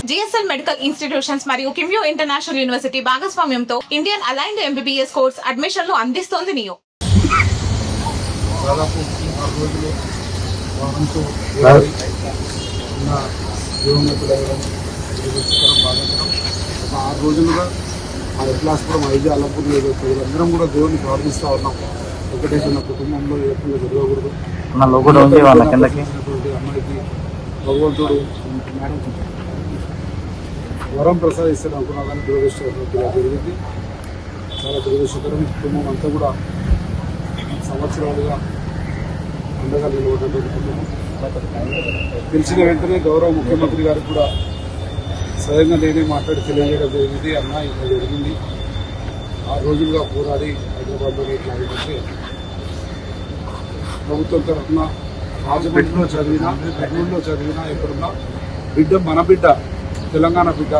GSL medical institutions మరియు కిమ్యూ international university భాగస్వామ్యంతో Indian aligned MBBS course అడ్మిషన్లు అందిస్తోంది నియో. దాదాపు 6 రోజులు వారంతో బాధాకరం. ఒక 6 రోజులుగా ఆ ఎట్లాస్పురం ఐజీ అలంపూర్ అందరం కూడా దేవుడిని ప్రార్థిస్తూ ఉన్నాం. వెంకటేశ్వర కుటుంబంలో ఏ పనులు జరగకూడదు. అమ్మాయికి భగవంతుడు వరం ప్రసాదిస్తాడు అనుకున్నా కానీ దురదృష్టంగా జరిగింది. చాలా దురదృష్టకరం. కుటుంబం అంతా కూడా సంవత్సరాలుగా అండగా నిలబడినటువంటి కుటుంబం. తెలిసిన వెంటనే గౌరవ ముఖ్యమంత్రి గారికి కూడా స్వయంగా నేనే మాట్లాడి తెలియజేయడం జరిగింది. అన్న ఇక్కడ జరిగింది, 6 రోజులుగా పోరాడి హైదరాబాద్లో ఇట్లా అయిందంటే ప్రభుత్వం తరఫున రాజమండ్రిలో చదివినా, బెంగళూరులో చదివినా, ఎక్కడున్నా బిడ్డ మన బిడ్డ, తెలంగాణ బిడ్డ,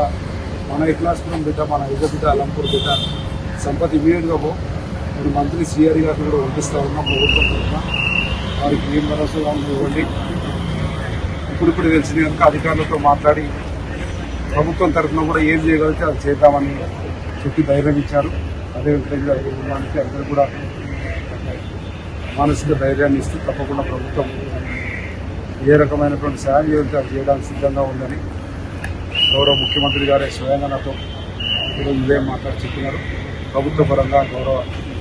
మన ఇట్లాస్పురం బిడ్డ, మన ఇజ బిడ్డ, అలంపూర్ బిడ్డ, సంపత్ ఇమీడియట్గా నేను మంత్రి సిఆర్ గారిని కూడా పంపిస్తూ ఉన్నాం. ప్రభుత్వం తరఫున వారికి ఏం భరోసా ఇవ్వండి. ఇప్పుడు తెలిసింది కనుక అధికారులతో మాట్లాడి ప్రభుత్వం తరఫున కూడా ఏం చేయగలిగితే అది చేద్దామని చెప్పి ధైర్యం ఇచ్చారు. అదేవిధంగా కుటుంబానికి అందరూ కూడా మానసిక ధైర్యాన్ని ఇస్తూ తప్పకుండా ప్రభుత్వం ఏ రకమైనటువంటి సాయం చేయాలంటే అది చేయడానికి సిద్ధంగా ఉందని గౌరవ ముఖ్యమంత్రి గారే స్వయంగా నాతో ఈరోజు ఉదయం మాట్లాడి చెప్పినారు. ప్రభుత్వ పరంగా గౌరవ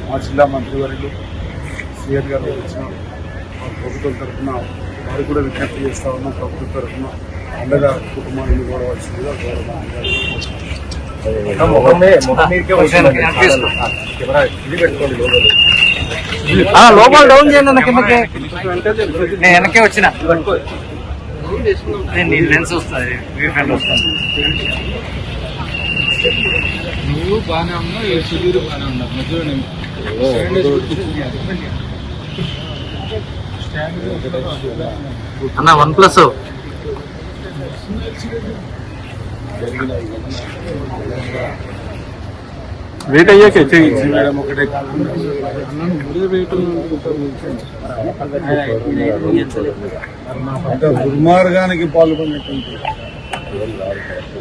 మా జిల్లా మంత్రివర్యులు సిఆర్ గారు వచ్చిన ప్రభుత్వం తరఫున వారు కూడా విజ్ఞప్తి చేస్తూ ఉన్నాం. ప్రభుత్వం తరఫున అండగా కుటుంబాన్ని గౌరవాల్సిందిగా గౌరవ లోపల డౌన్ చేయండి. కిందకి నేను వెనకే వచ్చిన లెన్స్ వస్తుంది, నువ్వు బాగానే ఉన్నావు, ఈ సుధీర్ బాగానే ఉన్నావు. మధ్యలో అన్న OnePlus వెయిట్ అయ్యాక ఒకటే దుర్మార్గానికి పాల్గొన్నటువంటి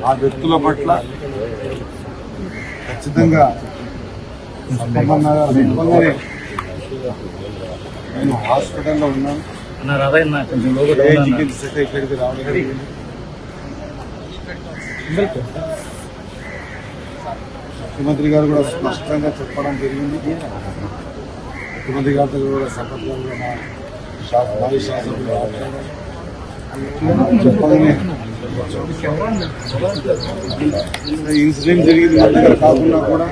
ఆ వ్యక్తుల పట్ల ఖచ్చితంగా నేను హాస్పిటల్లో ఉన్నాను. చికిత్స ఇక్కడికి రావడం జరిగింది. ముఖ్యమంత్రి గారు కూడా స్పష్టంగా చెప్పడం జరిగింది. ముఖ్యమంత్రి గారితో కూడా సంపత్ గారు కూడా మాజీ శాసనసభ్యులు చెప్పగానే ఇన్సిడెంట్ జరిగింది కాకుండా కూడా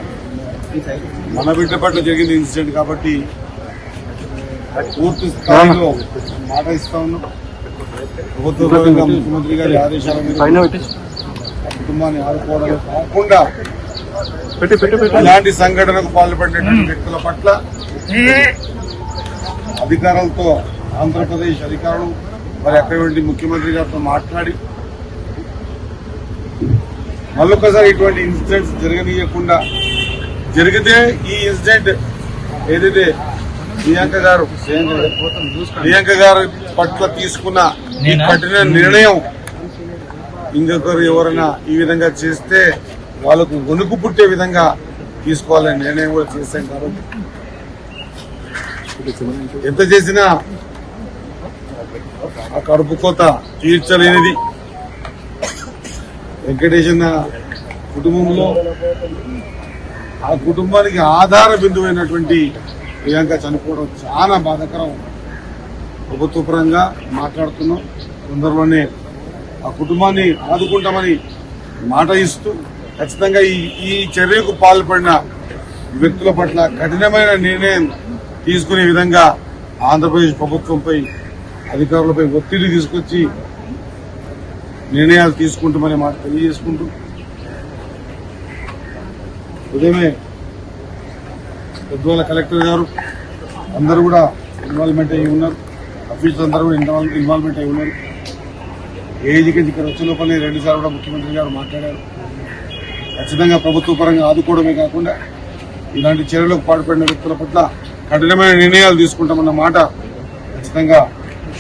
మన బిడ్డ పట్ల జరిగింది ఇన్సిడెంట్ కాబట్టి పూర్తి స్థాయిలో మాట ఇస్తా ఉన్నాం. ప్రభుత్వ ముఖ్యమంత్రి గారి ఆదేశాల మీద కుటుంబాన్ని ఆదుకోవడం కాకుండా ఇలాంటి సంఘటనకు పాల్పడినటువంటి వ్యక్తుల పట్ల అధికారులతో ఆంధ్రప్రదేశ్ అధికారులు మరి అక్కడ ముఖ్యమంత్రి గారితో మాట్లాడి మళ్ళొక్కసారి ఇటువంటి ఇన్సిడెంట్స్ జరగనీయకుండా, జరిగితే ఈ ఇన్సిడెంట్ ఏదైతే ప్రియాంక గారు పట్ల తీసుకున్న ఈ కఠిన నిర్ణయం ఇంకొకరు ఎవరైనా ఈ విధంగా చేస్తే వాళ్ళకు వణుకు పుట్టే విధంగా తీసుకోవాలని నిర్ణయం కూడా చేశాం. కాబట్టి ఎంత చేసినా ఆ కడుపు కోత తీర్చలేనిది. వెంకటేశ్వర కుటుంబంలో ఆ కుటుంబానికి ఆధార బిందువైనటువంటి ప్రియాంక చనిపోవడం చాలా బాధాకరం. ప్రభుత్వ పరంగా మాట్లాడుతున్నాం. తొందరలోనే ఆ కుటుంబాన్ని ఆదుకుంటామని మాట ఇస్తూ ఖచ్చితంగా ఈ చర్యకు పాల్పడిన వ్యక్తుల పట్ల కఠినమైన నిర్ణయం తీసుకునే విధంగా ఆంధ్రప్రదేశ్ ప్రభుత్వంపై, అధికారులపై ఒత్తిడి తీసుకొచ్చి నిర్ణయాలు తీసుకుంటామని మాట తెలియజేసుకుంటూ ఉదయమే పెద్దవాళ్ళ కలెక్టర్ గారు అందరూ కూడా ఇన్వాల్వ్మెంట్ అయ్యి ఉన్నారు. అఫీషియల్స్ అందరూ కూడా ఇన్వాల్వ్మెంట్ అయ్యి ఉన్నారు. ఏజీకి ఇక్కడ వచ్చే లోపలనే 2 సార్లు కూడా ముఖ్యమంత్రి గారు మాట్లాడారు. ఖచ్చితంగా ప్రభుత్వ పరంగా ఆదుకోవడమే కాకుండా ఇలాంటి చర్యలకు పాల్పడిన వ్యక్తుల పట్ల కఠినమైన నిర్ణయాలు తీసుకుంటామన్న మాట ఖచ్చితంగా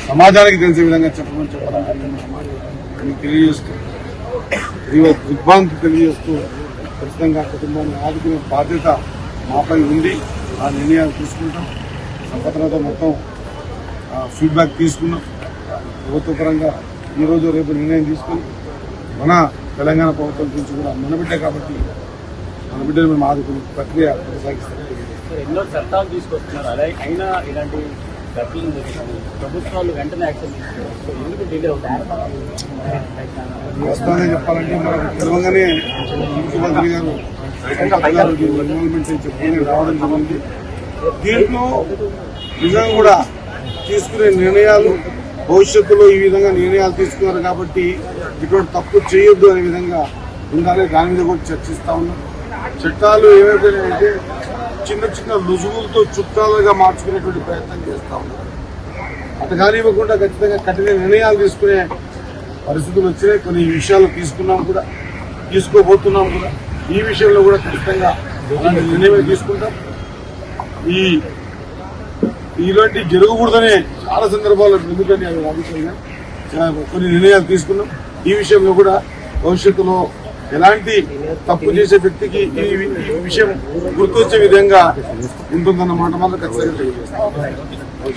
సమాజానికి తెలిసే విధంగా చెప్పమని చెప్పాలని తెలియజేస్తూ దిగ్భ్రాంతి తెలియజేస్తూ ఖచ్చితంగా కుటుంబాన్ని ఆదుకునే బాధ్యత మాపై ఉంది. ఆ నిర్ణయాలు తీసుకుంటాం. సంపత్రత మొత్తం ఫీడ్బ్యాక్ తీసుకున్నాం. ప్రభుత్వ పరంగా ఈరోజు రేపు నిర్ణయం తీసుకుని మన తెలంగాణ ప్రభుత్వం గురించి కూడా మన బిడ్డ కాబట్టి మన బిడ్డను మేము ఆదుకునే ప్రక్రియ కొనసాగిస్తాం. ఎన్నో చట్టాలు తీసుకొస్తున్నారు, అలా అయినా ఇలాంటి ఘటనలు జరుగుతున్నాయి. ప్రభుత్వాలు వెంటనే యాక్షన్ తీసుకున్నారు. సో ఎందుకు డిలే అవుతుంది? వాస్తవంగా చెప్పాలంటే మనకు తెలంగాణనే ముఖ్యమంత్రి గారు ఇన్వాల్వ్మెంట్ చెప్పుకుని రావడం జరిగింది. దీంట్లో నిజంగా కూడా తీసుకునే నిర్ణయాలు భవిష్యత్తులో ఈ విధంగా నిర్ణయాలు తీసుకున్నారు కాబట్టి ఇటువంటి తప్పు చేయొద్దు అనే విధంగా ఉండాలి. దాని మీద కూడా చర్చిస్తా ఉన్నాం. చట్టాలు ఏమైపోయినాయంటే చిన్న చిన్న రుజువులతో చుట్టాలుగా మార్చుకునేటువంటి ప్రయత్నం చేస్తా ఉన్నారు. అటు కానివ్వకుండా ఖచ్చితంగా కఠిన నిర్ణయాలు తీసుకునే పరిస్థితులు వచ్చినాయి. కొన్ని విషయాలు తీసుకున్నాం కూడా, తీసుకోబోతున్నాం కూడా. ఈ విషయంలో కూడా ఖచ్చితంగా అలాంటి నిర్ణయం తీసుకుంటాం. ఇలాంటి జరగకూడదనే చాలా సందర్భాల్లో ఎందుకని అవి రాజకీయంగా కొన్ని నిర్ణయాలు తీసుకున్నాం. ఈ విషయంలో కూడా భవిష్యత్తులో ఎలాంటి తప్పు చేసే వ్యక్తికి ఈ విషయం గుర్తొచ్చే విధంగా ఉంటుందన్నమాట మాత్రం ఖచ్చితంగా తెలియజేస్తాం.